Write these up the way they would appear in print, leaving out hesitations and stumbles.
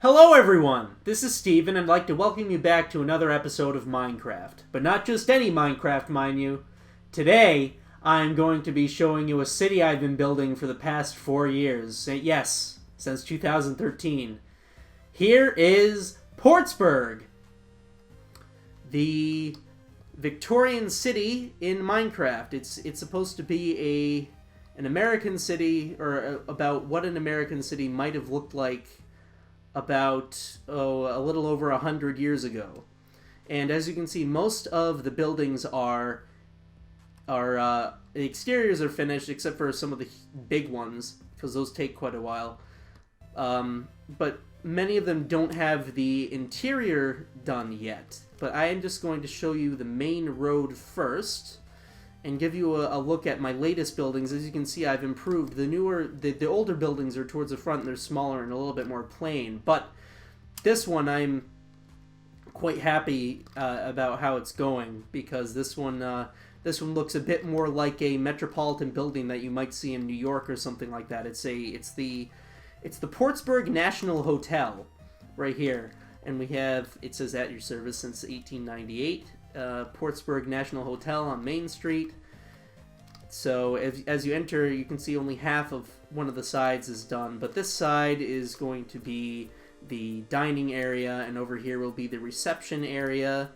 Hello everyone, this is Steve and I'd like to welcome you back to another episode of Minecraft. But not just any Minecraft, mind you. Today, I'm going to be showing you a city I've been building for the past 4 years. Yes, since 2013. Here is Portsburgh, the Victorian city in Minecraft. It's supposed to be an American city, or about what an American city might have looked like about a little over 100 years ago. And as you can see, most of the buildings are the exteriors are finished, except for some of the big ones, because those take quite a while. But many of them don't have the interior done yet. But I am just going to show you the main road first and give you a look at my latest buildings. As you can see, I've improved. The older buildings are towards the front and they're smaller and a little bit more plain. But this one, I'm quite happy about how it's going, because this one looks a bit more like a metropolitan building that you might see in New York or something like that. It's the Portsburgh National Hotel right here, and it says at your service since 1898. Portsburgh National Hotel on Main Street. So as you enter, you can see only half of one of the sides is done, but this side is going to be the dining area, and over here will be the reception area,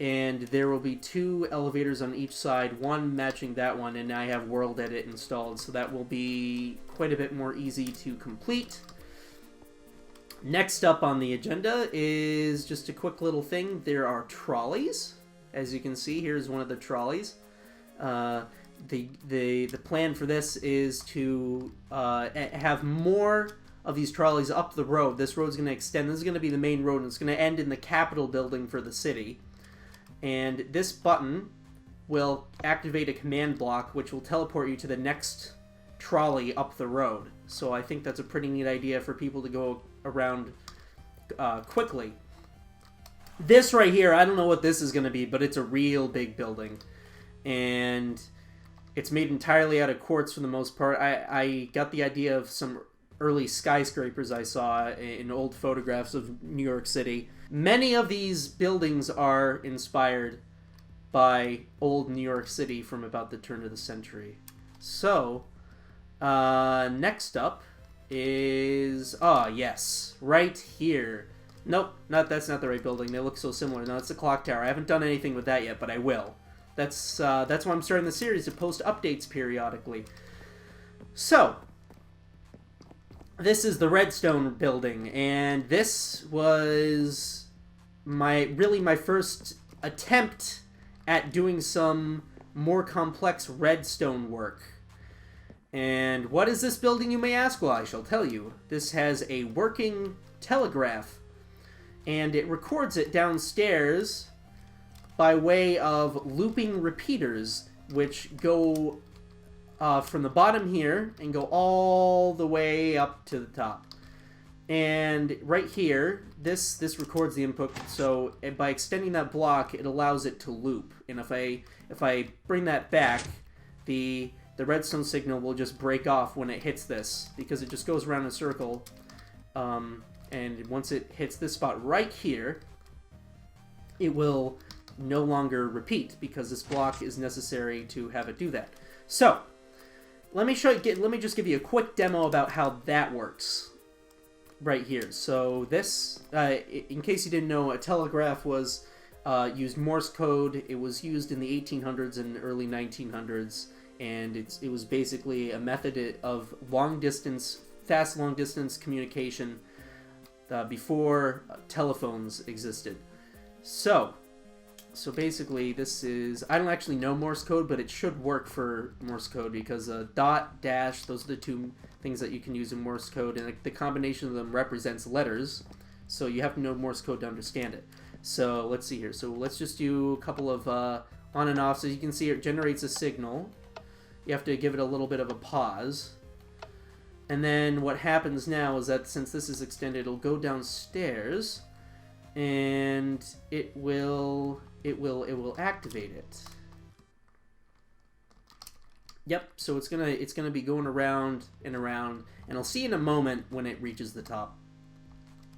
and there will be 2 elevators on each side, one matching that one, and I have World Edit installed, so that will be quite a bit more easy to complete. Next up on the agenda is just a quick little thing. There are trolleys. As you can see, here's one of the trolleys. The plan for this is to have more of these trolleys up the road. This road's going to extend. This is going to be the main road, and it's going to end in the Capitol building for the city. And this button will activate a command block, which will teleport you to the next trolley up the road. So I think that's a pretty neat idea for people to go around quickly. This right here, I don't know what this is going to be, but it's a real big building. And it's made entirely out of quartz for the most part. I got the idea of some early skyscrapers I saw in old photographs of New York City. Many of these buildings are inspired by old New York City from about the turn of the century. So, next up is, yes, right here. Nope, that's not the right building. They look so similar. No, it's the clock tower. I haven't done anything with that yet, but I will. That's why I'm starting the series, to post updates periodically. So, this is the Redstone building, and this was my first attempt at doing some more complex redstone work. And what is this building, you may ask? Well, I shall tell you. This has a working telegraph, and it records it downstairs by way of looping repeaters, which go from the bottom here and go all the way up to the top. And right here, this records the input, so by extending that block, it allows it to loop. And if I bring that back, the redstone signal will just break off when it hits this, because it just goes around in a circle. And once it hits this spot right here, it will no longer repeat, because this block is necessary to have it do that. So, let me just give you a quick demo about how that works right here. So this, in case you didn't know, a telegraph was used Morse code. It was used in the 1800s and early 1900s. And it was basically a method of fast long distance communication before telephones existed. So basically, this is, I don't actually know Morse code, but it should work for Morse code, because dot, dash, those are the 2 things that you can use in Morse code, and the combination of them represents letters, so you have to know Morse code to understand it. So let's see here. So let's just do a couple of on and off. So you can see it generates a signal. You have to give it a little bit of a pause. And then what happens now is that since this is extended, it'll go downstairs, and it will activate it. Yep, so it's gonna be going around and around, and I'll see in a moment when it reaches the top.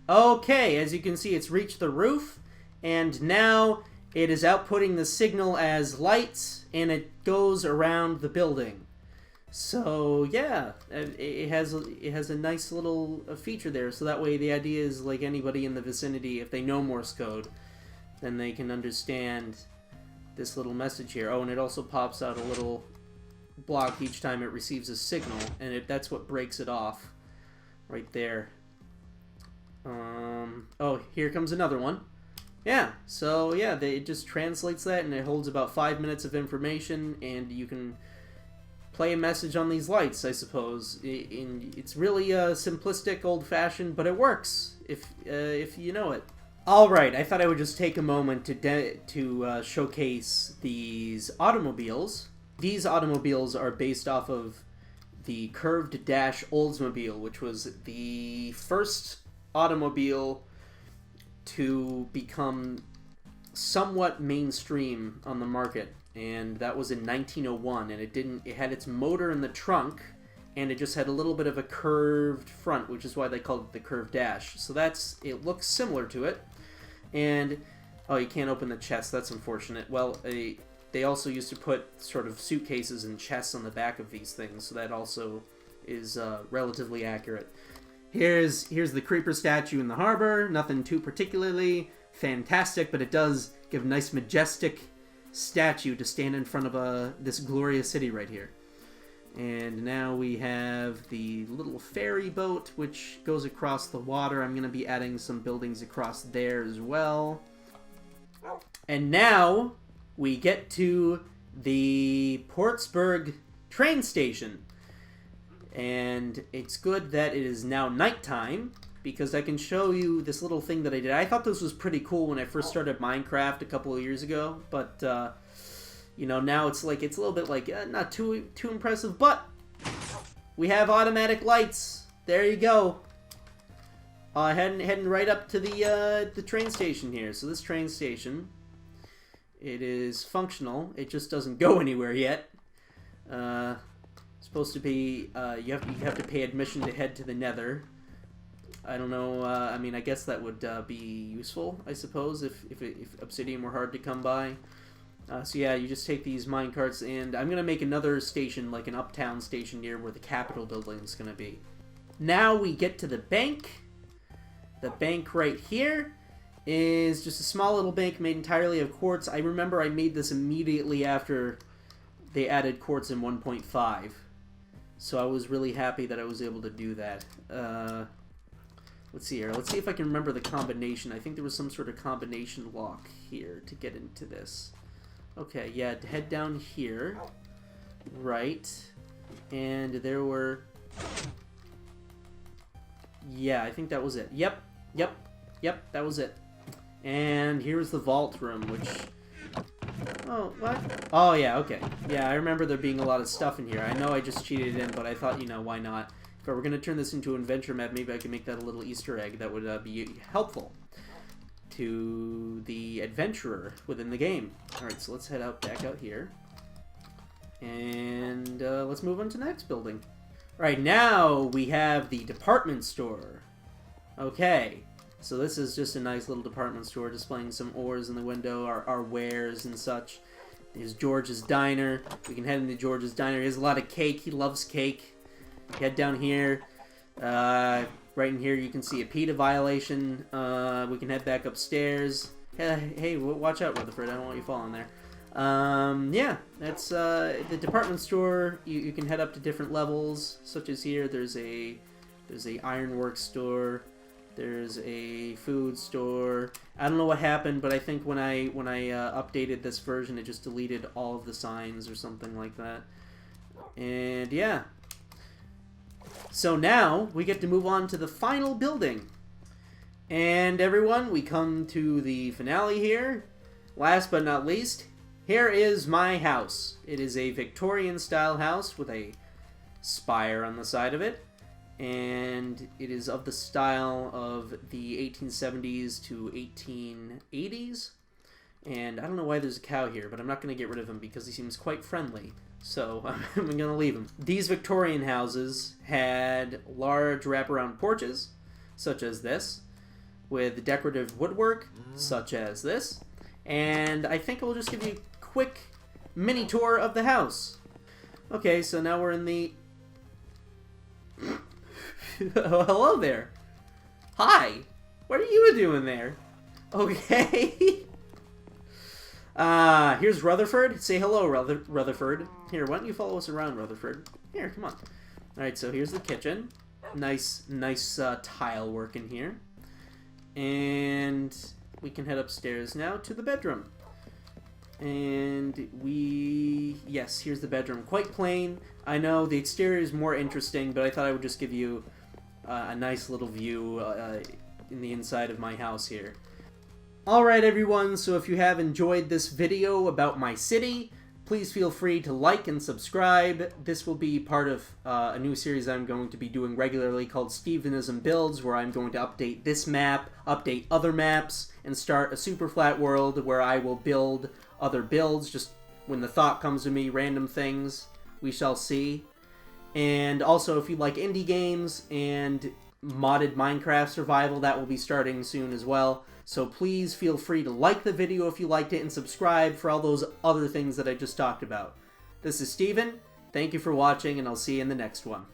Okay, as you can see, it's reached the roof, and now it is outputting the signal as lights, and it goes around the building. So yeah, it has a nice little feature there. So that way, the idea is like anybody in the vicinity, if they know Morse code, then they can understand this little message here. Oh, and it also pops out a little block each time it receives a signal, and that's what breaks it off, right there. Oh, here comes another one. Yeah, so yeah, it just translates that, and it holds about 5 minutes of information, and you can play a message on these lights, I suppose. It's really simplistic, old-fashioned, but it works if you know it. Alright, I thought I would just take a moment to showcase these automobiles. These automobiles are based off of the curved dash Oldsmobile, which was the first automobile to become somewhat mainstream on the market, and that was in 1901. And it had its motor in the trunk, and it just had a little bit of a curved front, which is why they called it the curved dash. So it looks similar to it. And oh, you can't open the chest. That's unfortunate. Well, they also used to put sort of suitcases and chests on the back of these things, so that also is relatively accurate. Here's the creeper statue in the harbor. Nothing too particularly fantastic, but it does give a nice majestic statue to stand in front of this glorious city right here. And now we have the little ferry boat, which goes across the water. I'm going to be adding some buildings across there as well. And now we get to the Portsburgh train station. And it's good that it is now nighttime, because I can show you this little thing that I did. I thought this was pretty cool when I first started Minecraft a couple of years ago, but you know, now it's a little bit like not too impressive, but we have automatic lights. There you go. Heading right up to the train station here. So this train station, it is functional. It just doesn't go anywhere yet. Supposed to be you have to pay admission to head to the Nether. I don't know. I mean, I guess that would be useful, I suppose, if obsidian were hard to come by. So yeah, you just take these minecarts, and I'm gonna make another station, like an uptown station near where the Capitol building is gonna be. Now we get to the bank. The bank right here is just a small little bank made entirely of quartz. I remember I made this immediately after they added quartz in 1.5. So I was really happy that I was able to do that. Let's see here. Let's see if I can remember the combination. I think there was some sort of combination lock here to get into this. Okay, yeah, head down here. Right. And there were... Yeah, I think that was it. Yep, that was it. And here's the vault room, which... Oh, what? Oh, yeah, okay. Yeah, I remember there being a lot of stuff in here. I know I just cheated it in, but I thought, you know, why not? If I were going to turn this into an adventure map, maybe I could make that a little Easter egg that would be helpful to the adventurer within the game. Alright, so let's head back out here. And let's move on to the next building. Alright, now we have the department store. Okay. So this is just a nice little department store displaying some ores in the window, our wares and such. There's George's Diner. We can head into George's Diner. He has a lot of cake. He loves cake. Head down here. Right in here you can see a PETA violation. We can head back upstairs. Hey, watch out, Rutherford. I don't want you falling there. Yeah, that's the department store. You can head up to different levels, such as here. There's a ironworks store. There's a food store. I don't know what happened, but I think when I updated this version, it just deleted all of the signs or something like that. And yeah. So now we get to move on to the final building. And everyone, we come to the finale here. Last but not least, here is my house. It is a Victorian style house with a spire on the side of it. And it is of the style of the 1870s to 1880s. And I don't know why there's a cow here, but I'm not going to get rid of him because he seems quite friendly. So I'm going to leave him. These Victorian houses had large wraparound porches, such as this. with decorative woodwork, such as this. And I think I'll just give you a quick mini tour of the house. Okay, so now we're in the... Oh, hello there. Hi. What are you doing there? Okay. Here's Rutherford. Say hello, Rutherford. Here, why don't you follow us around, Rutherford? Here, come on. Alright, so here's the kitchen. Nice tile work in here. And we can head upstairs now to the bedroom. And yes, here's the bedroom. Quite plain. I know the exterior is more interesting, but I thought I would just give you a nice little view in the inside of my house here. Alright everyone, so if you have enjoyed this video about my city, please feel free to like and subscribe. This will be part of a new series I'm going to be doing regularly called Stephenism Builds, where I'm going to update this map, update other maps, and start a super flat world where I will build other builds, just when the thought comes to me, random things, we shall see. And also, if you like indie games and modded Minecraft survival, that will be starting soon as well. So please feel free to like the video if you liked it and subscribe for all those other things that I just talked about. This is Steven. Thank you for watching, and I'll see you in the next one.